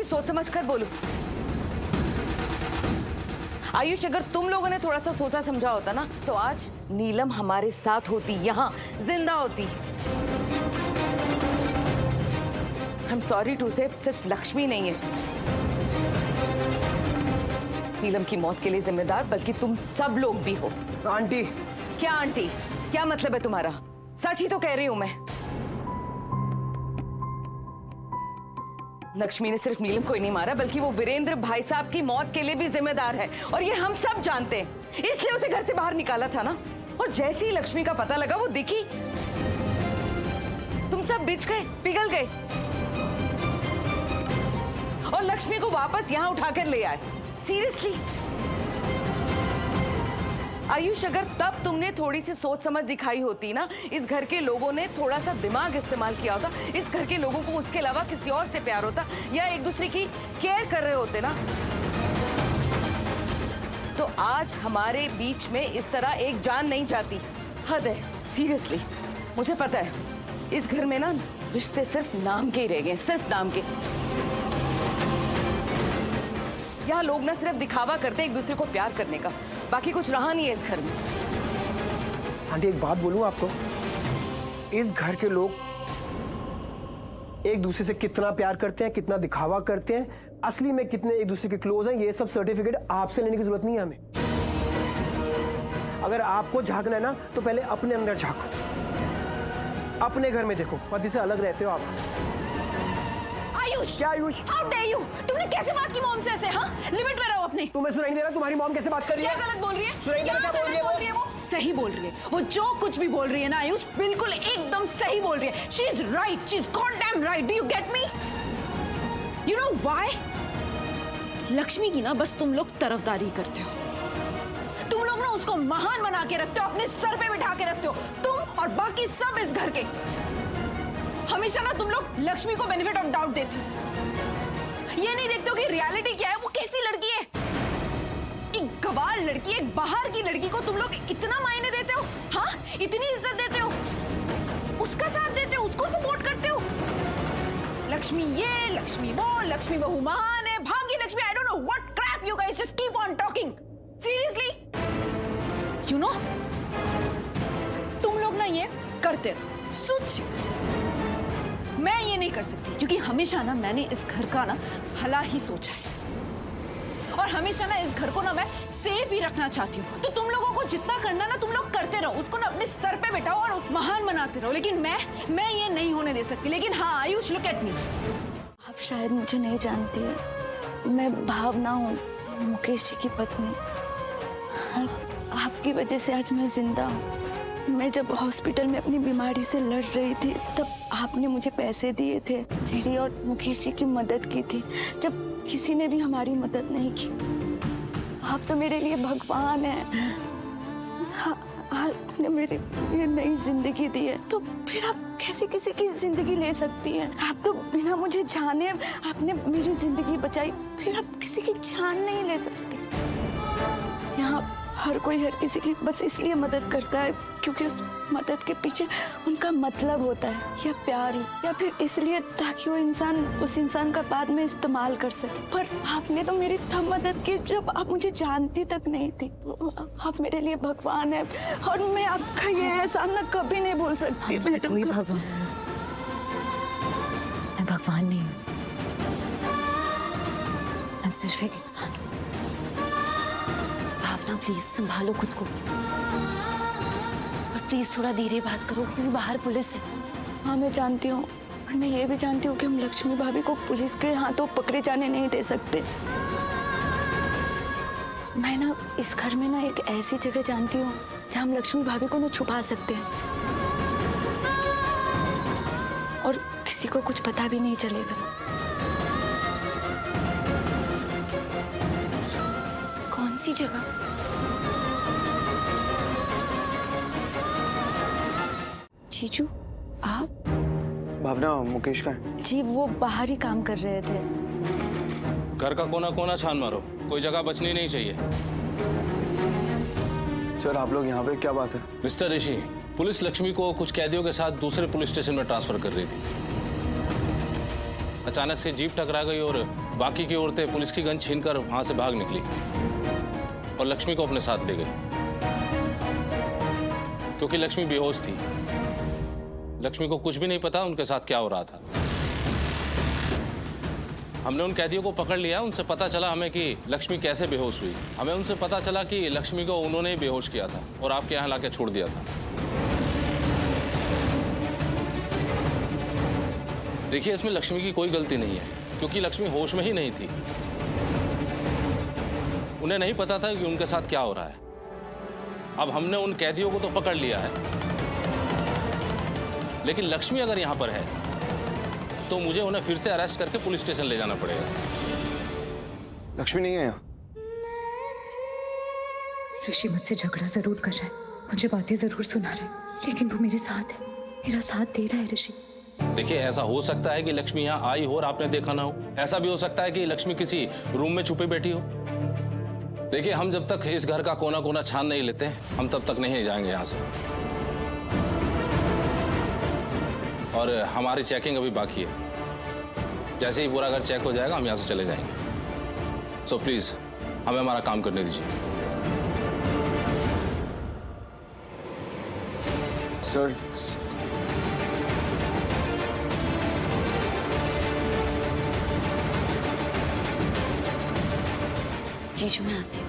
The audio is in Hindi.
सोच समझ कर बोलो। आयुष, अगर तुम लोगों ने थोड़ा सा सोचा समझा होता ना, तो आज नीलम हमारे साथ होती, यहाँ जिंदा होती। आई एम सॉरी टू से, सिर्फ लक्ष्मी नहीं है नीलम की मौत के लिए जिम्मेदार, बल्कि तुम सब लोग भी हो। आंटी। क्या आंटी? क्या मतलब है तुम्हारा? सच ही तो कह रही हूं मैं। लक्ष्मी ने सिर्फ नीलम को ही नहीं मारा, बल्कि वो वीरेंद्र भाई साहब की मौत के लिए भी जिम्मेदार है, और ये हम सब जानते हैं। इसलिए उसे घर से बाहर निकाला था ना। और जैसे ही लक्ष्मी का पता लगा, वो दिखी, तुम सब बिछ गए, पिघल गए, और लक्ष्मी को वापस यहां उठाकर ले आए। सीरियसली आयुष, अगर तब तुमने थोड़ी सी सोच समझ दिखाई होती ना, इस घर के लोगों ने थोड़ा सा दिमाग इस्तेमाल किया होता, इस घर के लोगों को उसके अलावा किसी और से प्यार होता, या एक दूसरे की केयर कर रहे होते ना, तो आज हमारे बीच में इस तरह एक जान नहीं जाती। हद है, सीरियसली। मुझे पता है इस घर में ना रिश्ते सिर्फ नाम के ही रह गए, सिर्फ नाम के। यहाँ लोग ना सिर्फ दिखावा करते एक दूसरे को प्यार करने का, बाकी कुछ रहा नहीं है इस घर में। आंटी, एक बात बोलूं आपको, इस घर के लोग एक दूसरे से कितना प्यार करते हैं, कितना दिखावा करते हैं, असली में कितने एक दूसरे के क्लोज हैं, ये सब सर्टिफिकेट आपसे लेने की जरूरत नहीं है हमें। अगर आपको झांकना है ना, तो पहले अपने अंदर झांको, अपने घर में देखो। पति से अलग रहते हो आप। आयुष! क्या आयुष? How dare you? तुमने कैसे बात की मॉम से ऐसे? हाँ, लिमिट में रहो अपने। तुम्हें सुनाई नहीं दे रहा तुम्हारी मॉम कैसे बात कर रही है? क्या गलत बोल रही है? सुनाई नहीं दे रहा क्या बोल रही है वो? सही बोल रही है। वो जो कुछ भी बोल रही है ना आयुष, बिल्कुल एकदम सही बोल रही है। She is right. She is goddamn right. Do you get me? You know why? Lakshmi की ना बस तुम लोग तरफदारी करते हो। तुम लोग ना उसको महान बना के रखते हो, अपने सर पे बिठा के रखते हो। तुम और बाकी सब इस घर के हमेशा ना तुम लोग लक्ष्मी को बेनिफिट ऑफ डाउट देते हो। ये नहीं देखते हो कि रियलिटी क्या है, वो कैसी लड़की है। एक गवार लड़की, एक बाहर की लड़की को तुम लोग इतना मायने देते हो, हाँ, इतनी इज्जत देते हो, उसका साथ देते हो, उसको सपोर्ट करते हो। लक्ष्मी ये, लक्ष्मी वो, लक्ष्मी बहू महान है, Bhagya Lakshmi, I don't know what crap you guys just keep on talking. Seriously, you know, तुम लोग ना ये करते रहो, सूट्स यू। मैं ये नहीं कर सकती, क्योंकि हमेशा ना मैंने इस घर का ना भला ही सोचा है, और हमेशा ना इस घर को ना मैं सेफ ही रखना चाहती हूँ। तो तुम लोगों को जितना करना ना तुम लोग करते रहो, उसको ना अपने सर पे बिठाओ और उस महान बनाते रहो, लेकिन मैं ये नहीं होने दे सकती। लेकिन हाँ आयुष, लुक एट मी। आप शायद मुझे नहीं जानती है, मैं भावना हूँ, मुकेश जी की पत्नी। आपकी वजह से आज मैं जिंदा हूँ। मैं जब हॉस्पिटल में अपनी बीमारी से लड़ रही थी, तब आपने मुझे पैसे दिए थे, मेरी और मुकेश जी की मदद की थी, जब किसी ने भी हमारी मदद नहीं की। आप तो मेरे लिए भगवान हैं। आपने मेरी ये नई जिंदगी दी है, तो फिर आप कैसे किसी की जिंदगी ले सकती हैं? आप तो बिना मुझे जाने आपने मेरी जिंदगी बचाई, फिर आप किसी की जान नहीं ले सकती। यहाँ हर कोई हर किसी की बस इसलिए मदद करता है क्योंकि उस मदद के पीछे उनका मतलब होता है, या प्यार, या फिर इसलिए ताकि वो इंसान उस इंसान का बाद में इस्तेमाल कर सके। पर आपने तो मेरी तब मदद की जब आप मुझे जानती तक नहीं थी। आप मेरे लिए भगवान है, और मैं आपका ये एहसान ना कभी नहीं भूल सकती। कोई भगवान, मैं भगवान नहीं हूँ, मैं सिर्फ एक इंसान हूँ। भावना, प्लीज संभालो खुद को, और प्लीज थोड़ा धीरे बात करो, क्योंकि बाहर पुलिस है। हाँ मैं जानती हूँ, और मैं ये भी जानती हूँ कि हम लक्ष्मी भाभी को पुलिस के हाथों पकड़े जाने नहीं दे सकते। मैं ना इस घर में ना एक ऐसी जगह जानती हूँ जहाँ हम लक्ष्मी भाभी को ना छुपा सकते हैं, और किसी को कुछ पता भी नहीं चलेगा। कौन सी जगह? जीजू, आप? भावना मुकेश का है। जी, वो बाहर ही काम कर रहे थे। घर का कोना कोना छान मारो, कोई जगह बचनी नहीं चाहिए। सर, आप लोग यहाँ पे, क्या बात है? मिस्टर ऋषि, पुलिस लक्ष्मी को कुछ कैदियों के साथ दूसरे पुलिस स्टेशन में ट्रांसफर कर रही थी। अचानक से जीप टकरा गई और बाकी की औरतें पुलिस की गन छीनकर वहां से भाग निकली और लक्ष्मी को अपने साथ ले गई, क्योंकि लक्ष्मी बेहोश थी। लक्ष्मी को कुछ भी नहीं पता उनके साथ क्या हो रहा था। हमने उन कैदियों को पकड़ लिया, उनसे पता चला हमें कि लक्ष्मी कैसे बेहोश हुई। हमें उनसे पता चला कि लक्ष्मी को उन्होंने ही बेहोश किया था और आपके यहाँ लाके छोड़ दिया था। देखिए, इसमें लक्ष्मी की कोई गलती नहीं है, क्योंकि लक्ष्मी होश में ही नहीं थी। उन्हें नहीं पता था कि उनके साथ क्या हो रहा है। अब हमने उन कैदियों को तो पकड़ लिया है, लेकिन लक्ष्मी अगर यहां पर है तो मुझे उन्हें फिर से अरेस्ट करके पुलिस स्टेशन ले जाना पड़ेगा। लक्ष्मी नहीं है यहाँ। ऋषि मुझसे झगड़ा जरूर कर रहा है, मुझे बातें जरूर सुना रहा है, लेकिन वो मेरे साथ है, मेरा साथ दे रहा है ऋषि। देखिए, ऐसा हो सकता है कि लक्ष्मी यहाँ आई हो और आपने देखा ना हो। ऐसा भी हो सकता है कि लक्ष्मी किसी रूम में छुपे बैठी हो। देखिए, हम जब तक इस घर का कोना कोना छान नहीं लेते, हम तब तक नहीं जाएंगे यहाँ से। और हमारी चेकिंग अभी बाकी है। जैसे ही पूरा घर चेक हो जाएगा, हम यहाँ से चले जाएंगे। सो प्लीज हमें हमारा काम करने दीजिए। सर, जीजू मैं आती हूँ।